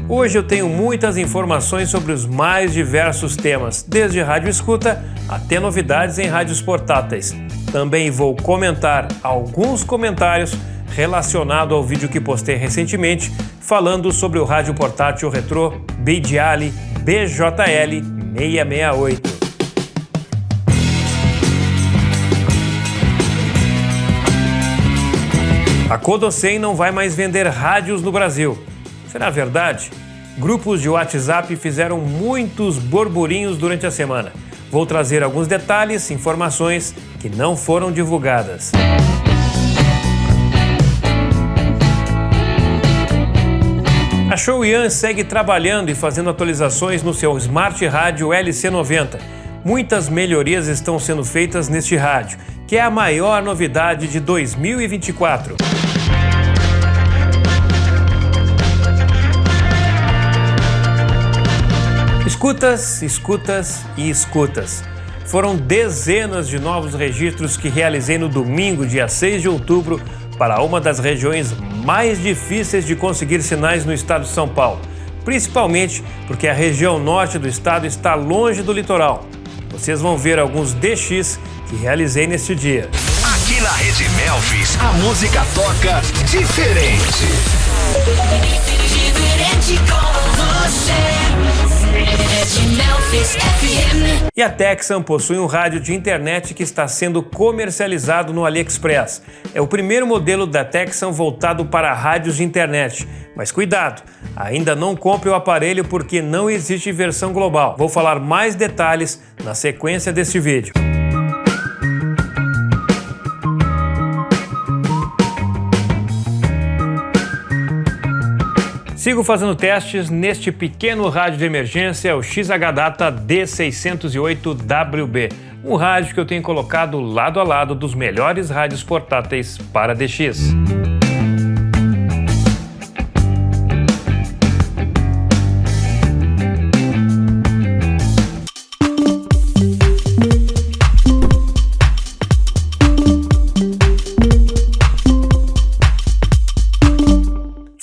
Hoje eu tenho muitas informações sobre os mais diversos temas, desde rádio escuta até novidades em rádios portáteis. Também vou comentar alguns comentários relacionados ao vídeo que postei recentemente, falando sobre o rádio portátil retrô Beidjali BJL 668. A Codocem não vai mais vender rádios no Brasil. Será verdade? Grupos de WhatsApp fizeram muitos burburinhos durante a semana. Vou trazer alguns detalhes, informações que não foram divulgadas. A Shoyan segue trabalhando e fazendo atualizações no seu Smart Rádio LC90. Muitas melhorias estão sendo feitas neste rádio, que é a maior novidade de 2024. Escutas, escutas e escutas. Foram dezenas de novos registros que realizei no domingo, dia 6 de outubro, para uma das regiões mais difíceis de conseguir sinais no estado de São Paulo, principalmente porque a região norte do estado está longe do litoral. Vocês vão ver alguns DX que realizei neste dia. Aqui na Rede Melfis, a música toca diferente. Diferente com você. Rede Melfis FM. E a Texan possui um rádio de internet que está sendo comercializado no AliExpress. É o primeiro modelo da Texan voltado para rádios de internet. Mas cuidado, ainda não compre o aparelho porque não existe versão global. Vou falar mais detalhes na sequência deste vídeo. Sigo fazendo testes neste pequeno rádio de emergência, o XH-Data D608WB, um rádio que eu tenho colocado lado a lado dos melhores rádios portáteis para DX.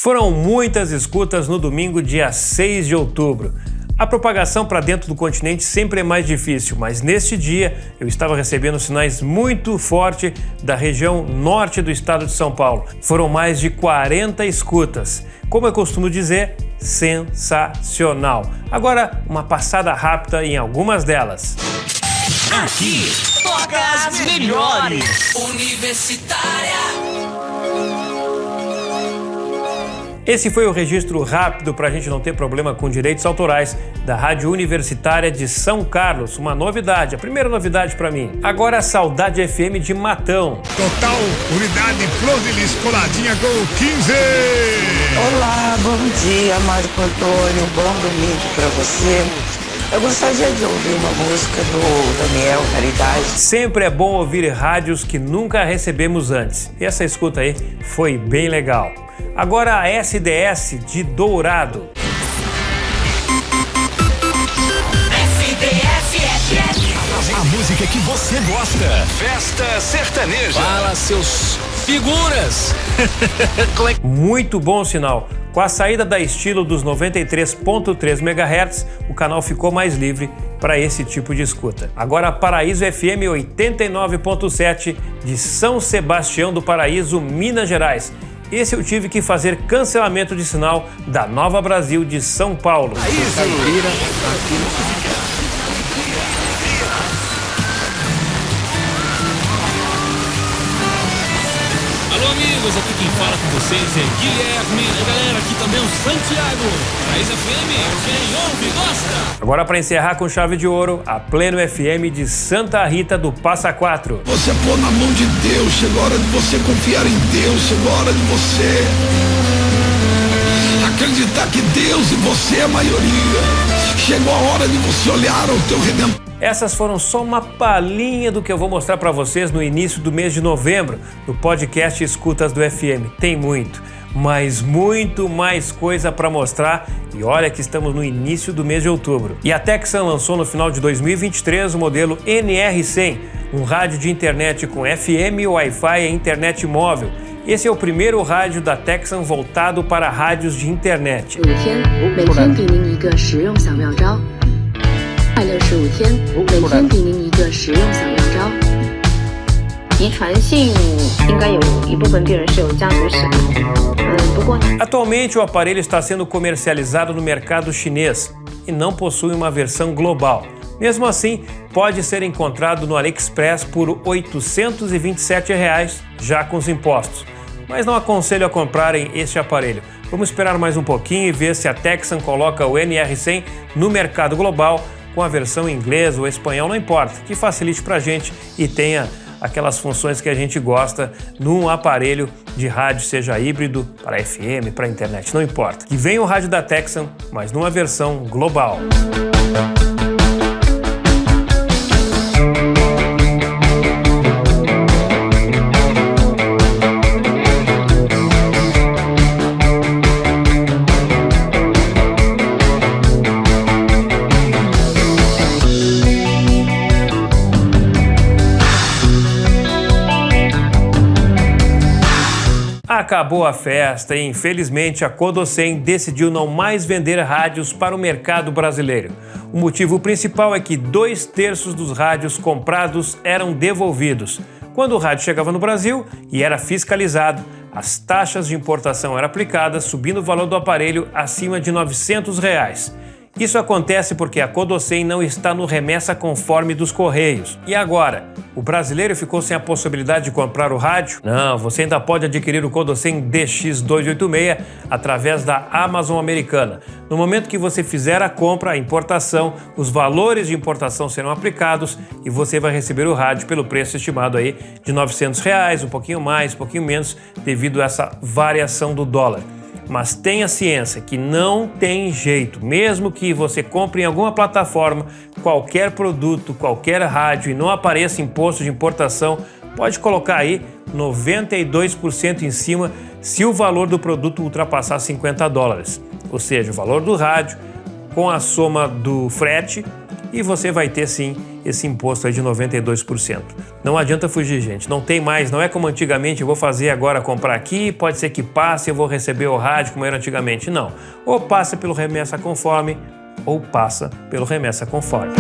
Foram muitas escutas no domingo, dia 6 de outubro. A propagação para dentro do continente sempre é mais difícil, mas neste dia eu estava recebendo sinais muito fortes da região norte do estado de São Paulo. Foram mais de 40 escutas. Como eu costumo dizer, sensacional. Agora, uma passada rápida em algumas delas. Aqui toca as melhores. Universitária. Esse foi o registro rápido para a gente não ter problema com direitos autorais da Rádio Universitária de São Carlos. Uma novidade, a primeira novidade para mim. Agora a Saudade FM de Matão. Total Unidade Flor de Lis coladinha com o 15. Olá, bom dia, Marco Antônio. Bom domingo para você. Eu gostaria de ouvir uma música do Daniel Caridade. Sempre é bom ouvir rádios que nunca recebemos antes. E essa escuta aí foi bem legal. Agora a SDS de Dourado. A música que você gosta. Festa sertaneja. Fala, seus figuras. Muito bom sinal. Com a saída da Estilo dos 93.3 MHz, o canal ficou mais livre para esse tipo de escuta. Agora Paraíso FM 89.7 de São Sebastião do Paraíso, Minas Gerais. Esse eu tive que fazer cancelamento de sinal da Nova Brasil de São Paulo. Alô amigos, aqui quem fala com vocês é Guilherme. E galera, aqui também o Santiago. Paraíso FM, quem ouve gosta. Agora para encerrar com chave de ouro, a Pleno FM de Santa Rita do Passa Quatro. Você pôr na mão de Deus, chegou a hora de você confiar em Deus, chegou a hora de você acreditar que Deus e você é a maioria. Chegou a hora de você olhar ao teu Redentor. Essas foram só uma palhinha do que eu vou mostrar para vocês no início do mês de novembro, no podcast Escutas do FM. Tem muito, mas muito mais coisa para mostrar e olha que estamos no início do mês de outubro. E a Texan lançou no final de 2023 o modelo NR100, um rádio de internet com FM, Wi-Fi e internet móvel. Esse é o primeiro rádio da Texan voltado para rádios de internet. 每天给您一个实用小妙招。365天，每天给您一个实用小妙招。遗传性应该有一部分病人是有家族史的，不过呢。Atualmente o aparelho está sendo comercializado no mercado chinês e não possui uma versão global. Mesmo assim, pode ser encontrado no AliExpress por R$ 827, já com os impostos. Mas não aconselho a comprarem este aparelho. Vamos esperar mais um pouquinho e ver se a Texan coloca o NR100 no mercado global com a versão em inglês ou espanhol, não importa, que facilite para a gente e tenha aquelas funções que a gente gosta num aparelho de rádio, seja híbrido, para FM, para internet, não importa. Que venha o rádio da Texan, mas numa versão global. Acabou a festa e, infelizmente, a Codocem decidiu não mais vender rádios para o mercado brasileiro. O motivo principal é que 2/3 dos rádios comprados eram devolvidos. Quando o rádio chegava no Brasil e era fiscalizado, as taxas de importação eram aplicadas, subindo o valor do aparelho acima de R$ 900. Isso acontece porque a Codocem não está no remessa conforme dos Correios. E agora? O brasileiro ficou sem a possibilidade de comprar o rádio? Não, você ainda pode adquirir o Codocem DX286 através da Amazon americana. No momento que você fizer a compra, a importação, os valores de importação serão aplicados e você vai receber o rádio pelo preço estimado aí de R$ 900, um pouquinho mais, um pouquinho menos, devido a essa variação do dólar. Mas tenha ciência que não tem jeito, mesmo que você compre em alguma plataforma, qualquer produto, qualquer rádio e não apareça imposto de importação, pode colocar aí 92% em cima se o valor do produto ultrapassar $50. Ou seja, o valor do rádio com a soma do frete e você vai ter sim esse imposto aí de 92%. Não adianta fugir, gente, não tem mais, não é como antigamente, eu vou fazer agora comprar aqui, pode ser que passe, eu vou receber o rádio como era antigamente, não. Ou passa pelo remessa conforme, ou passa pelo remessa conforme.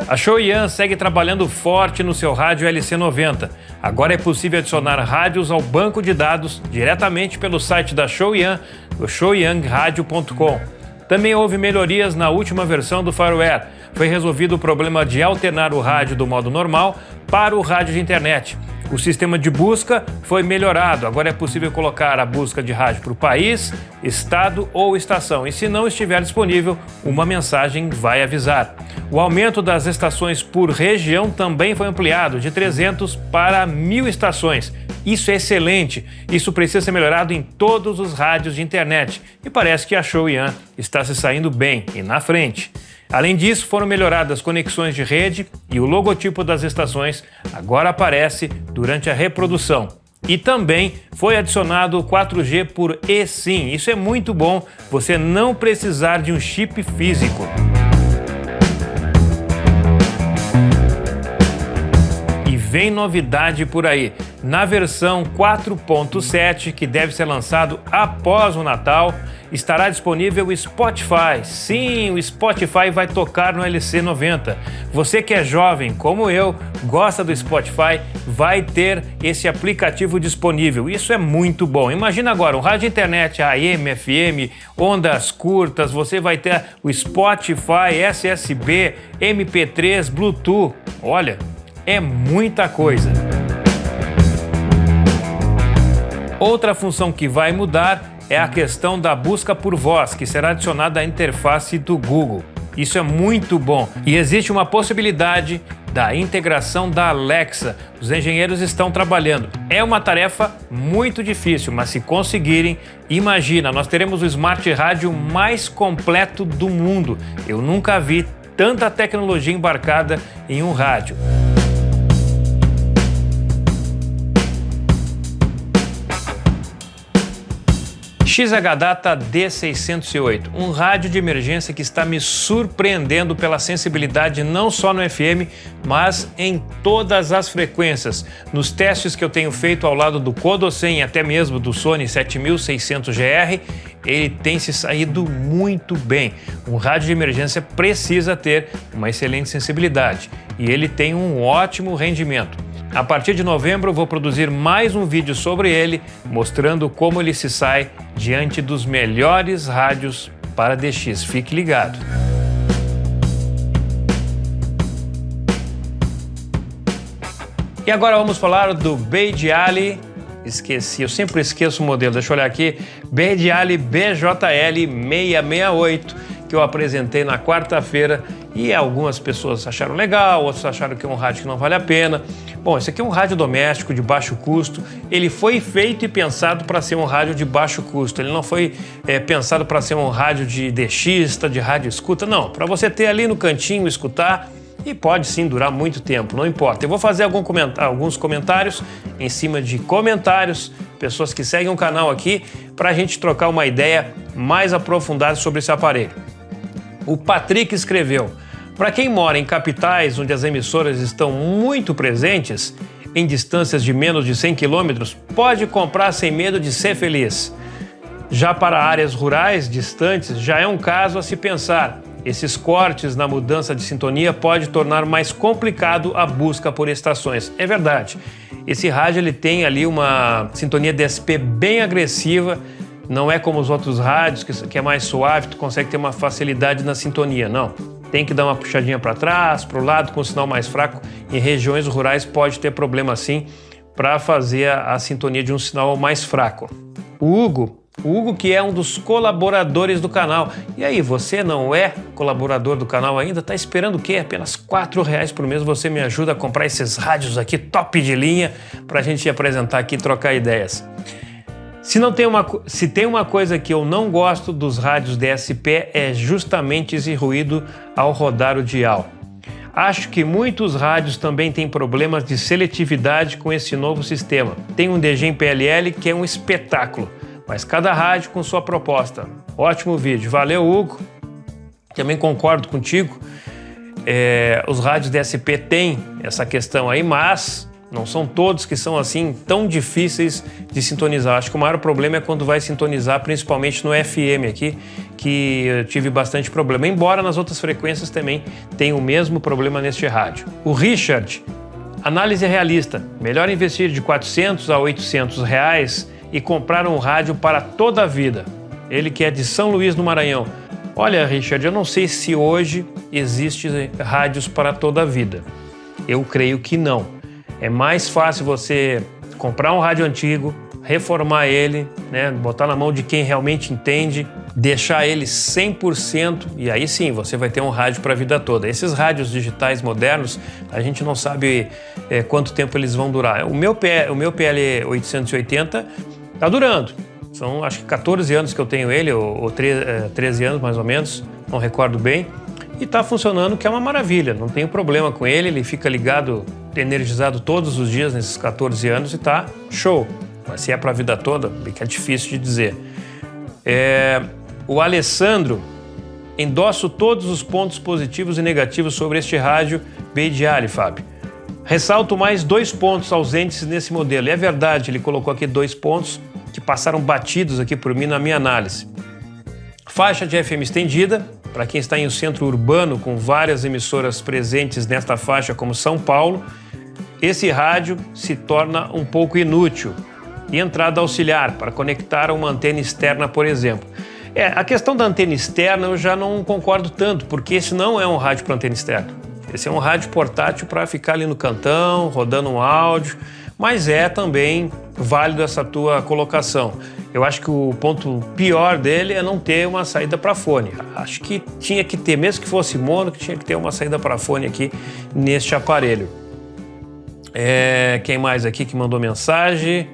A Shoyan segue trabalhando forte no seu rádio LC90. Agora é possível adicionar rádios ao banco de dados diretamente pelo site da Shoyan, o shoyanradio.com. Também houve melhorias na última versão do firmware. Foi resolvido o problema de alternar o rádio do modo normal para o rádio de internet. O sistema de busca foi melhorado, agora é possível colocar a busca de rádio para o país, estado ou estação, e se não estiver disponível, uma mensagem vai avisar. O aumento das estações por região também foi ampliado, de 300 para 1.000 estações. Isso é excelente, isso precisa ser melhorado em todos os rádios de internet, e parece que a Shoyan está se saindo bem e na frente. Além disso, foram melhoradas conexões de rede e o logotipo das estações agora aparece durante a reprodução. E também foi adicionado o 4G por eSIM. Isso é muito bom, você não precisar de um chip físico. E vem novidade por aí. Na versão 4.7, que deve ser lançado após o Natal, estará disponível o Spotify. Sim, o Spotify vai tocar no LC90. Você que é jovem, como eu, gosta do Spotify, vai ter esse aplicativo disponível. Isso é muito bom. Imagina agora, um rádio internet AM, FM, ondas curtas, você vai ter o Spotify, SSB, MP3, Bluetooth. Olha, é muita coisa. Outra função que vai mudar é a questão da busca por voz, que será adicionada à interface do Google. Isso é muito bom. E existe uma possibilidade da integração da Alexa. Os engenheiros estão trabalhando. É uma tarefa muito difícil, mas se conseguirem, imagina, nós teremos o Smart Rádio mais completo do mundo. Eu nunca vi tanta tecnologia embarcada em um rádio. XH-Data D608, um rádio de emergência que está me surpreendendo pela sensibilidade não só no FM, mas em todas as frequências. Nos testes que eu tenho feito ao lado do Kodo-Sen e até mesmo do Sony 7600GR, ele tem se saído muito bem. Um rádio de emergência precisa ter uma excelente sensibilidade e ele tem um ótimo rendimento. A partir de novembro, vou produzir mais um vídeo sobre ele, mostrando como ele se sai diante dos melhores rádios para DX. Fique ligado. E agora vamos falar do Beidjali. Esqueci, eu sempre esqueço o modelo, deixa eu olhar aqui. Beidjali BJL 668, que eu apresentei na quarta-feira e algumas pessoas acharam legal, outros acharam que é um rádio que não vale a pena. Bom, esse aqui é um rádio doméstico de baixo custo. Ele foi feito e pensado para ser um rádio de baixo custo. Ele não foi pensado para ser um rádio de DXista, de rádio escuta, não. Para você ter ali no cantinho, escutar, e pode sim durar muito tempo, não importa. Eu vou fazer alguns comentários em cima de comentários, pessoas que seguem o canal aqui, para a gente trocar uma ideia mais aprofundada sobre esse aparelho. O Patrick escreveu: para quem mora em capitais onde as emissoras estão muito presentes, em distâncias de menos de 100 km, pode comprar sem medo de ser feliz. Já para áreas rurais distantes, já é um caso a se pensar. Esses cortes na mudança de sintonia pode tornar mais complicado a busca por estações. É verdade. Esse rádio ele tem ali uma sintonia DSP bem agressiva. Não é como os outros rádios, que é mais suave, tu consegue ter uma facilidade na sintonia. Não. Tem que dar uma puxadinha para trás, para o lado, com um sinal mais fraco. Em regiões rurais pode ter problema assim para fazer a sintonia de um sinal mais fraco. O Hugo, que é um dos colaboradores do canal. E aí, você não é colaborador do canal ainda? Tá esperando o quê? Apenas R$4 por mês você me ajuda a comprar esses rádios aqui top de linha para a gente apresentar aqui e trocar ideias. Se tem uma coisa que eu não gosto dos rádios DSP é justamente esse ruído ao rodar o dial. Acho que muitos rádios também têm problemas de seletividade com esse novo sistema. Tem um DG em PLL que é um espetáculo, mas cada rádio com sua proposta. Ótimo vídeo. Valeu, Hugo. Também concordo contigo. Os rádios DSP têm essa questão aí, mas não são todos que são assim tão difíceis de sintonizar. Acho que o maior problema é quando vai sintonizar, principalmente no FM aqui, que eu tive bastante problema. Embora nas outras frequências também tenha o mesmo problema neste rádio. O Richard, análise realista. Melhor investir de R$400 a R$800 e comprar um rádio para toda a vida. Ele que é de São Luís, no Maranhão. Olha, Richard, eu não sei se hoje existe rádios para toda a vida. Eu creio que não. É mais fácil você comprar um rádio antigo, reformar ele, né, botar na mão de quem realmente entende, deixar ele 100% e aí sim você vai ter um rádio para a vida toda. Esses rádios digitais modernos, a gente não sabe quanto tempo eles vão durar. O meu PL 880 está durando. São acho que 14 anos que eu tenho ele, ou 13 anos mais ou menos, não recordo bem. E está funcionando, que é uma maravilha, não tenho problema com ele, ele fica ligado, energizado todos os dias nesses 14 anos e tá show. Mas se é para a vida toda, que é difícil de dizer. O Alessandro, endosso todos os pontos positivos e negativos sobre este rádio Beidjali, Fábio. Ressalto mais 2 pontos ausentes nesse modelo. E é verdade, ele colocou aqui 2 pontos que passaram batidos aqui por mim na minha análise. Faixa de FM estendida, para quem está em um centro urbano com várias emissoras presentes nesta faixa, como São Paulo, esse rádio se torna um pouco inútil. E entrada auxiliar, para conectar a uma antena externa, por exemplo. A questão da antena externa eu já não concordo tanto, porque esse não é um rádio para antena externa. Esse é um rádio portátil para ficar ali no cantão, rodando um áudio, mas é também válido essa tua colocação. Eu acho que o ponto pior dele é não ter uma saída para fone. Acho que tinha que ter, mesmo que fosse mono, que tinha que ter uma saída para fone aqui neste aparelho. Quem mais aqui que mandou mensagem?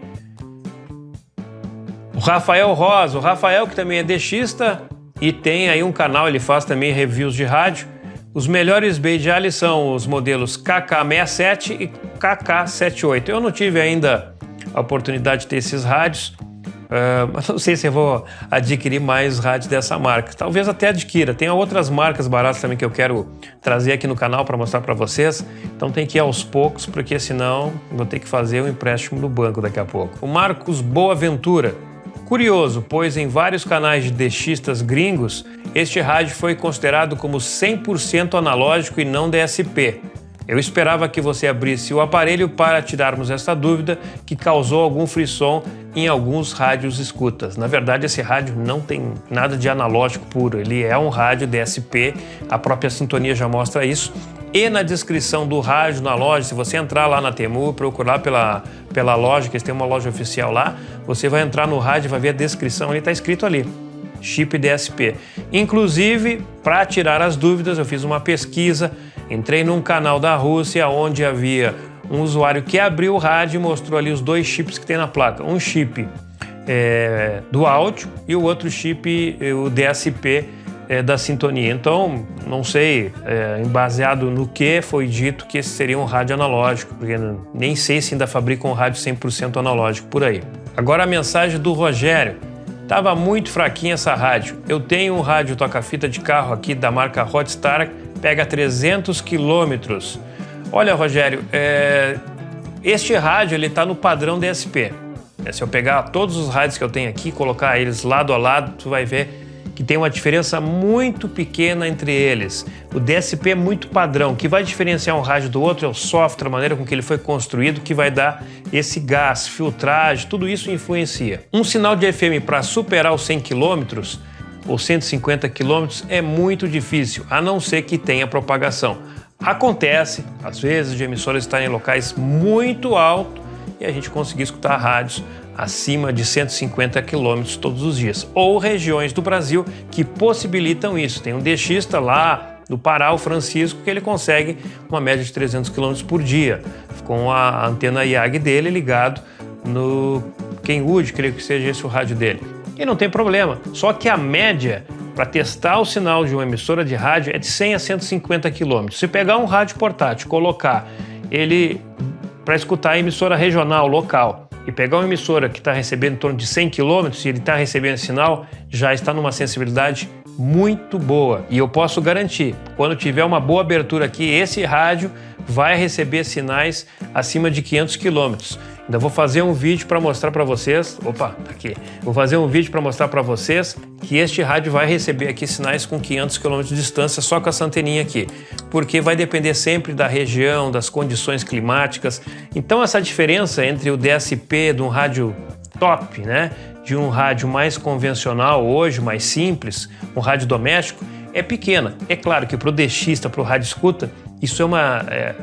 O Rafael Rosa. O Rafael, que também é DXista e tem aí um canal, ele faz também reviews de rádio. Os melhores Beidjali são os modelos KK67 e KK78. Eu não tive ainda a oportunidade de ter esses rádios, mas não sei se eu vou adquirir mais rádios dessa marca. Talvez até adquira. Tem outras marcas baratas também que eu quero trazer aqui no canal para mostrar para vocês. Então tem que ir aos poucos, porque senão vou ter que fazer um empréstimo no banco daqui a pouco. O Marcos Boaventura. Curioso, pois em vários canais de DXistas gringos, este rádio foi considerado como 100% analógico e não DSP. Eu esperava que você abrisse o aparelho para tirarmos essa dúvida que causou algum frisson em alguns rádios escutas. Na verdade, esse rádio não tem nada de analógico puro, ele é um rádio DSP, a própria sintonia já mostra isso. E na descrição do rádio, na loja, se você entrar lá na Temu, procurar pela loja, que eles têm uma loja oficial lá, você vai entrar no rádio e vai ver a descrição, ele está escrito ali. Chip DSP. Inclusive, para tirar as dúvidas, eu fiz uma pesquisa, entrei num canal da Rússia onde havia um usuário que abriu o rádio e mostrou ali os dois chips que tem na placa. Um chip do áudio e o outro chip, o DSP da sintonia. Então, não sei, baseado no que foi dito que esse seria um rádio analógico, porque nem sei se ainda fabricam um rádio 100% analógico por aí. Agora a mensagem do Rogério. Tava muito fraquinha essa rádio. Eu tenho um rádio toca-fita de carro aqui da marca Hotstar, pega 300 quilômetros. Olha, Rogério, este rádio ele tá no padrão DSP. Se eu pegar todos os rádios que eu tenho aqui, colocar eles lado a lado, tu vai ver que tem uma diferença muito pequena entre eles. O DSP é muito padrão. O que vai diferenciar um rádio do outro é o software, a maneira com que ele foi construído, que vai dar esse gás, filtragem, tudo isso influencia. Um sinal de FM para superar os 100 km ou 150 km é muito difícil, a não ser que tenha propagação. Acontece, às vezes, de emissoras estarem em locais muito altos e a gente conseguir escutar rádios acima de 150 km todos os dias. Ou regiões do Brasil que possibilitam isso. Tem um DXista lá do Pará, o Francisco, que ele consegue uma média de 300 km por dia, com a antena IAG dele ligado no Kenwood, creio que seja esse o rádio dele. E não tem problema, só que a média para testar o sinal de uma emissora de rádio é de 100 a 150 km. Se pegar um rádio portátil, colocar ele para escutar a emissora regional, local, e pegar uma emissora que está recebendo em torno de 100 km e ele está recebendo sinal, já está numa sensibilidade muito boa. E eu posso garantir, quando tiver uma boa abertura aqui, esse rádio vai receber sinais acima de 500 km. Ainda vou fazer um vídeo para mostrar para vocês, aqui. Vou fazer um vídeo para mostrar para vocês que este rádio vai receber aqui sinais com 500 km de distância só com essa anteninha aqui, porque vai depender sempre da região, das condições climáticas. Então essa diferença entre o DSP de um rádio top, né, de um rádio mais convencional hoje, mais simples, um rádio doméstico, é pequena. É claro que para o DXista, para o rádio escuta, isso é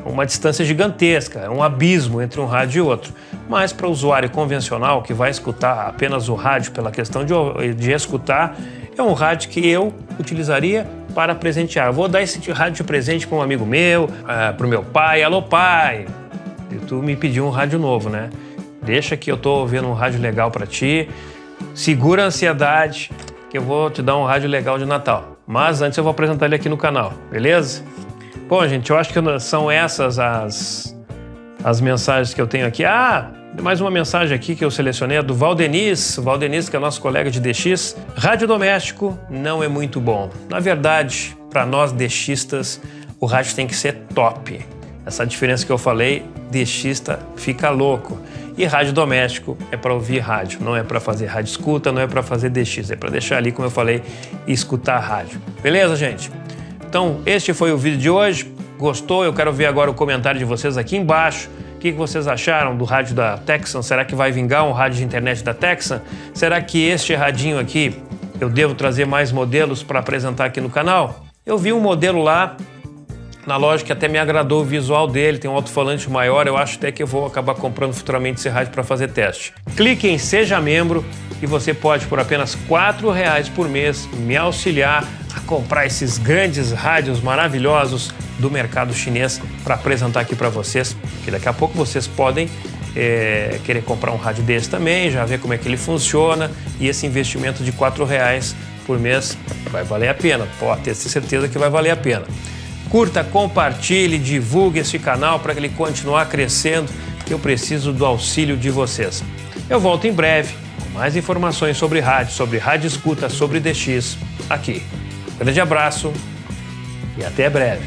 uma distância gigantesca, é um abismo entre um rádio e outro. Mas para o usuário convencional que vai escutar apenas o rádio pela questão de escutar, é um rádio que eu utilizaria para presentear. Eu vou dar esse rádio de presente para um amigo meu, para o meu pai. Alô, pai! E tu me pediu um rádio novo, né? Deixa que eu tô vendo um rádio legal para ti. Segura a ansiedade que eu vou te dar um rádio legal de Natal. Mas antes eu vou apresentar ele aqui no canal, beleza? Bom, gente, eu acho que são essas as mensagens que eu tenho aqui. Mais uma mensagem aqui que eu selecionei, é do Valdenis. O Valdenis, que é nosso colega de DX. Rádio doméstico não é muito bom. Na verdade, para nós DXistas, o rádio tem que ser top. Essa diferença que eu falei, DXista fica louco. E rádio doméstico é para ouvir rádio, não é para fazer rádio escuta, não é para fazer DX, é para deixar ali, como eu falei, e escutar rádio. Beleza, gente? Então, este foi o vídeo de hoje. Gostou? Eu quero ver agora o comentário de vocês aqui embaixo. O que vocês acharam do rádio da Texan? Será que vai vingar um rádio de internet da Texan? Será que este radinho aqui, eu devo trazer mais modelos para apresentar aqui no canal? Eu vi um modelo lá na loja que até me agradou o visual dele, tem um alto-falante maior, eu acho até que eu vou acabar comprando futuramente esse rádio para fazer teste. Clique em Seja Membro e você pode, por apenas R$4 por mês, me auxiliar a comprar esses grandes rádios maravilhosos do mercado chinês para apresentar aqui para vocês, que daqui a pouco vocês podem querer comprar um rádio desse também, já ver como é que ele funciona, e esse investimento de R$4 por mês vai valer a pena, pode ter certeza que vai valer a pena. Curta, compartilhe, divulgue esse canal para ele continuar crescendo, que eu preciso do auxílio de vocês. Eu volto em breve Mais informações sobre rádio escuta, sobre DX, aqui. Grande abraço e até breve.